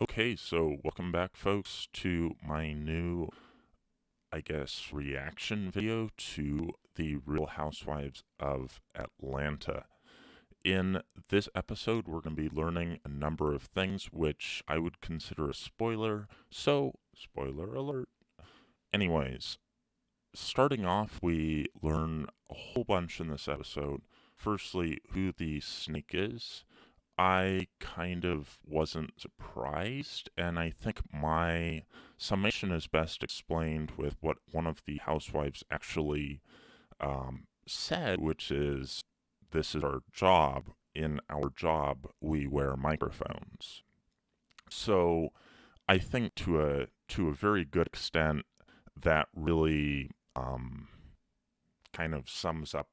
Okay, so welcome back, folks, to my new, reaction video to the Real Housewives of Atlanta. In this episode, we're going to be learning a number of things which I would consider a spoiler, so spoiler alert. Anyways, starting off, we learn a whole bunch in this episode. Firstly, who the snake is. I kind of wasn't surprised, and I think my summation is best explained with what one of the housewives actually said, which is, "This is our job. In our job, we wear microphones." So I think to a very good extent, that really kind of sums up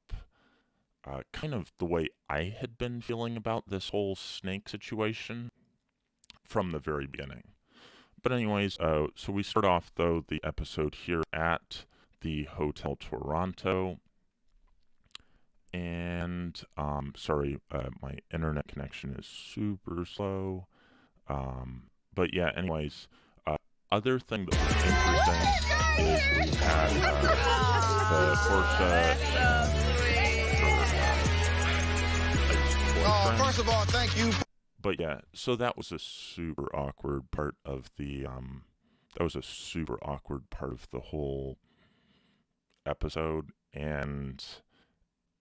kind of the way I had been feeling about this whole snake situation from the very beginning. But anyways, so we start off though the episode here at the Hotel Toronto, and sorry, my internet connection is super slow. But yeah, anyways, other thing that was interesting is we had the Portia First of all, thank you. But yeah, so that was a super awkward part of the whole episode. And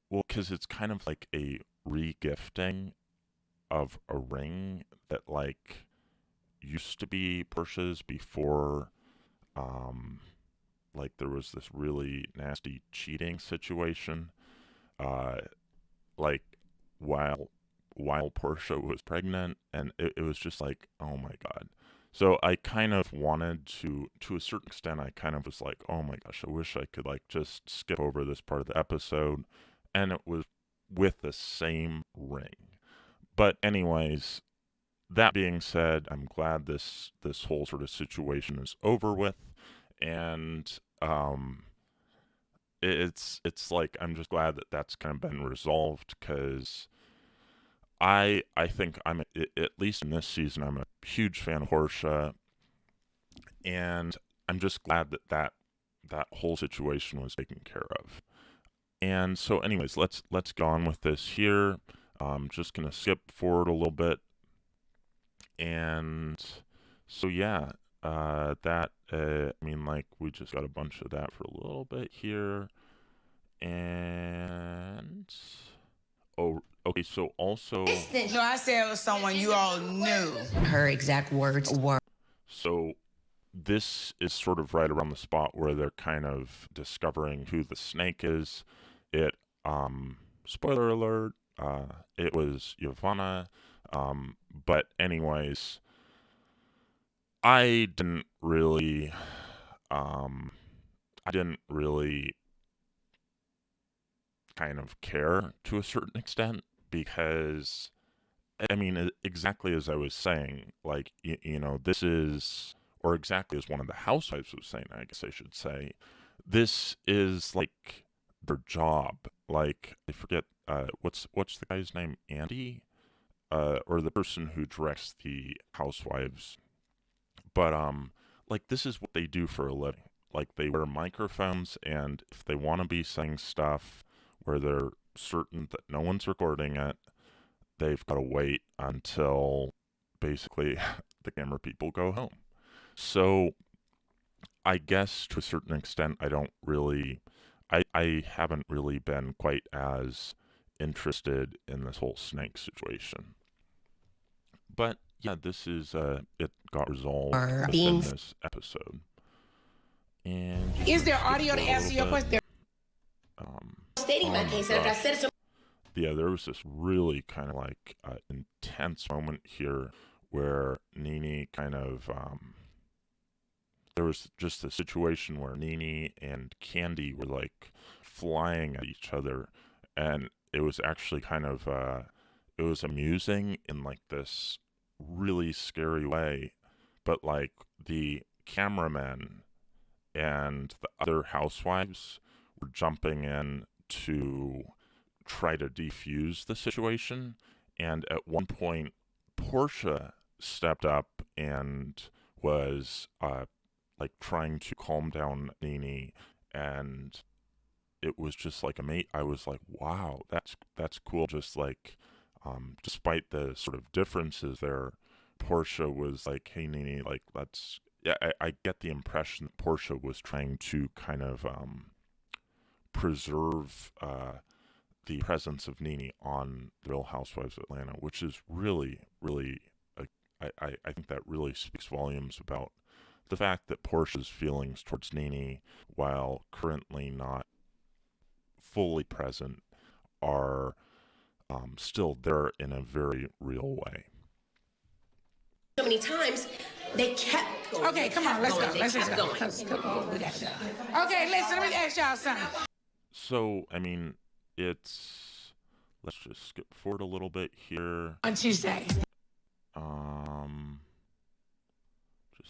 well, because it's kind of like a regifting of a ring that like used to be Portia's before like there was this really nasty cheating situation like while Portia was pregnant, and it was just like, oh my god. So I kind of wanted to a certain extent, I kind of was like, oh my gosh, I wish I could like just skip over this part of the episode, and it was with the same ring. But anyways, that being said, I'm glad this whole sort of situation is over with, and it's like I'm just glad that that's kind of been resolved because I think at least in this season I'm a huge fan of Portia, and I'm just glad that whole situation was taken care of. And so, anyways, let's go on with this here. I'm just gonna skip forward a little bit, and so yeah, I mean, like we just got a bunch of that for a little bit here, and oh, okay. So also, No, I said it was someone you all knew. Her exact words were. so this is sort of right around the spot where they're kind of discovering who the snake is. It, spoiler alert, it was Ivana. But anyways, I didn't really, um, I didn't really kind of care to a certain extent because I mean, exactly as I was saying, like, this is, or exactly as one of the housewives was saying, I guess I should say, this is like their job. Like, I forget, what's the guy's name? Andy? Or the person who directs the housewives. But, like, this is what they do for a living. Like, they wear microphones, and if they want to be saying stuff where they're certain that no one's recording it, they've got to wait until basically the camera people go home. So I guess to a certain extent, I haven't really been quite as interested in this whole snake situation. But yeah, this is, it got resolved within this episode. And Is there audio to answer your question? Stating my case after I said so. Yeah, there was this really kind of like intense moment here where Nene kind of, there was just a situation where Nene and Candy were like flying at each other, and it was actually kind of, it was amusing in like this really scary way, but like the cameramen and the other housewives were jumping in to try to defuse the situation. And at one point, Portia stepped up and was like trying to calm down Nene, and it was just like I was like, wow, that's cool. Just like, despite the sort of differences there, Portia was like, hey Nene, like let's. Yeah, I get the impression that Portia was trying to kind of preserve the presence of Nene on The Real Housewives of Atlanta, which is really, really, I think that really speaks volumes about the fact that Portia's feelings towards Nene, while currently not fully present, are still there in a very real way. So many times, they kept going. Okay, come on, let's go. Let's go. We got to go. Okay, listen, let me ask y'all something. So, I mean, let's just skip forward a little bit here. On Tuesday. Just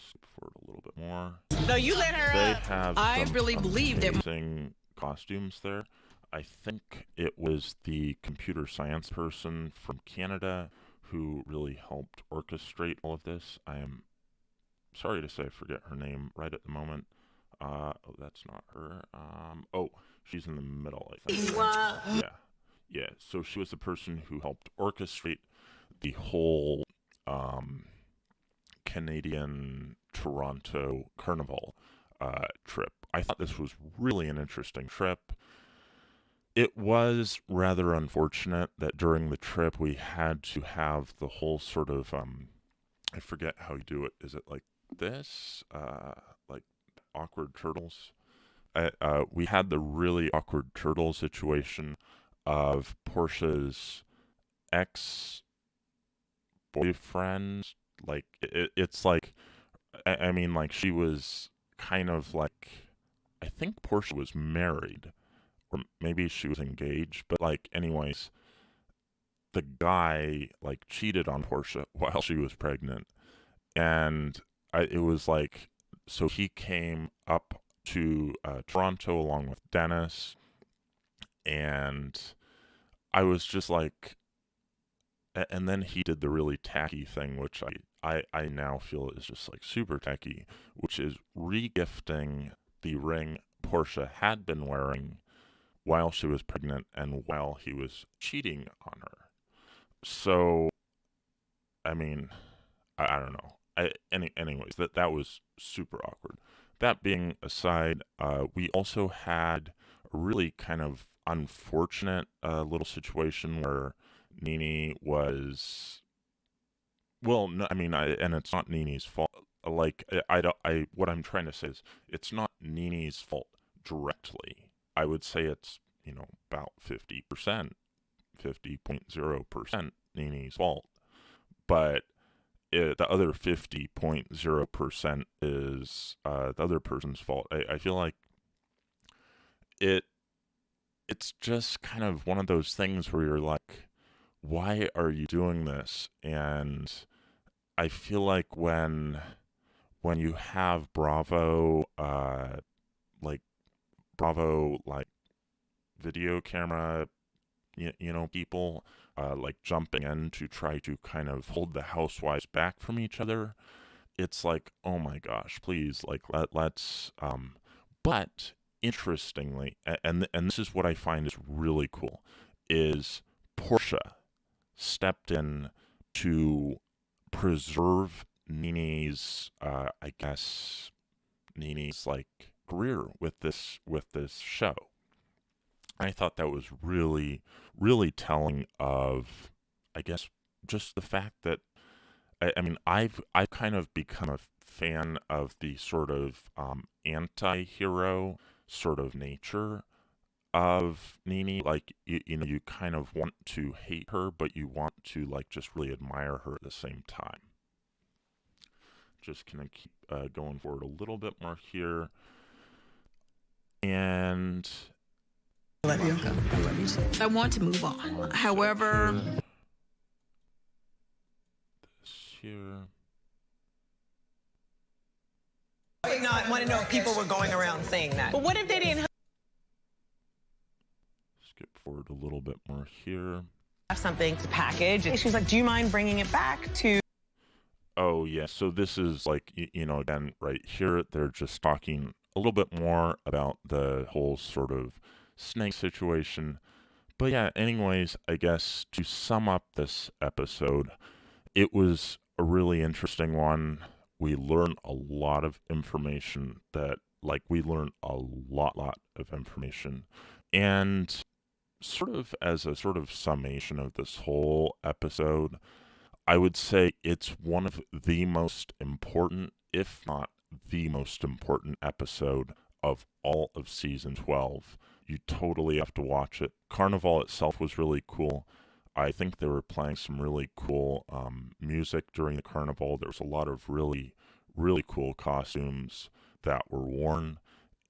skip forward a little bit more. No, you let her They up. have I some really believe that. amazing costumes there. I think it was the computer science person from Canada who really helped orchestrate all of this. I am sorry to say I forget her name right at the moment. Oh, that's not her. Oh, she's in the middle, I think. Yeah. So she was the person who helped orchestrate the whole Canadian Toronto Carnival trip. I thought this was really an interesting trip. It was rather unfortunate that during the trip we had to have the whole sort of I forget how you do it. Is it like this? Like awkward turtles? We had the really awkward turtle situation of Portia's ex-boyfriend. Like it's like, I mean, like she was kind of like, I think Portia was married, or maybe she was engaged, but like, anyways, the guy like cheated on Portia while she was pregnant, and it was like, so he came up to Toronto along with Dennis, and I was just like, and then he did the really tacky thing, which I now feel is just like super tacky, which is regifting the ring Portia had been wearing while she was pregnant and while he was cheating on her. So, I mean, I don't know. Anyways, that was super awkward. That being aside, we also had a really kind of unfortunate little situation where Nene was, well, no, I mean, and it's not Nene's fault. Like, what I'm trying to say is, it's not Nene's fault directly. I would say it's, about 50%, 50.0% Nene's fault. But the other 50.0% is the other person's fault. I feel like it's just kind of one of those things where you're like, why are you doing this? And I feel like when you have Bravo video camera, people like jumping in to try to kind of hold the housewives back from each other, it's like, oh my gosh, please, like let's but interestingly, and this is what I find is really cool, is Portia stepped in to preserve Nene's Nene's like career with this show. I thought that was really, really telling of, I guess, just the fact that, I mean, I've kind of become a fan of the sort of anti-hero sort of nature of Nene. Like, you kind of want to hate her, but you want to, like, just really admire her at the same time. Just gonna keep going forward a little bit more here. And I love you. I love you. I want to move on. However, this here. I did not want to know if people were going around saying that. But what if they didn't Skip forward a little bit more here. have something to package? And she's like, do you mind bringing it back to... Oh, yeah, so this is like, again, right here, they're just talking a little bit more about the whole sort of snake situation. But yeah, anyways, I guess to sum up this episode, it was a really interesting one. We learned a lot of information we learned a lot of information. And sort of as a sort of summation of this whole episode, I would say it's one of the most important, if not the most important episode of all of season 12. You totally have to watch it. Carnival itself was really cool. I think they were playing some really cool music during the carnival. There was a lot of really, really cool costumes that were worn.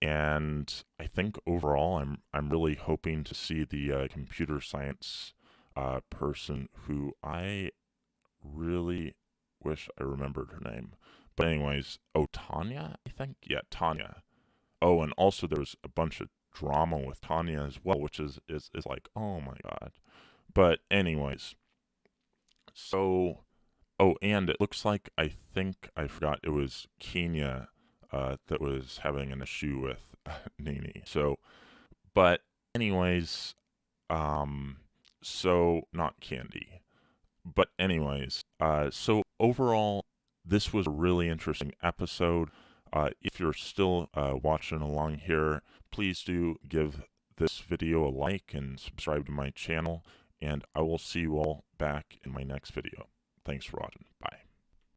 And I think overall, I'm really hoping to see the computer science person who I really wish I remembered her name. But anyways, Tanya, I think? Yeah, Tanya. Oh, and also there was a bunch of drama with Tanya as well, which is like, oh my god. But anyways, so, and it looks like, I think I forgot, it was Kenya that was having an issue with Nene. So, but anyways, so not Candy. But anyways, so overall, this was a really interesting episode. If you're still watching along here, please do give this video a like and subscribe to my channel, and I will see you all back in my next video. Thanks for watching. Bye.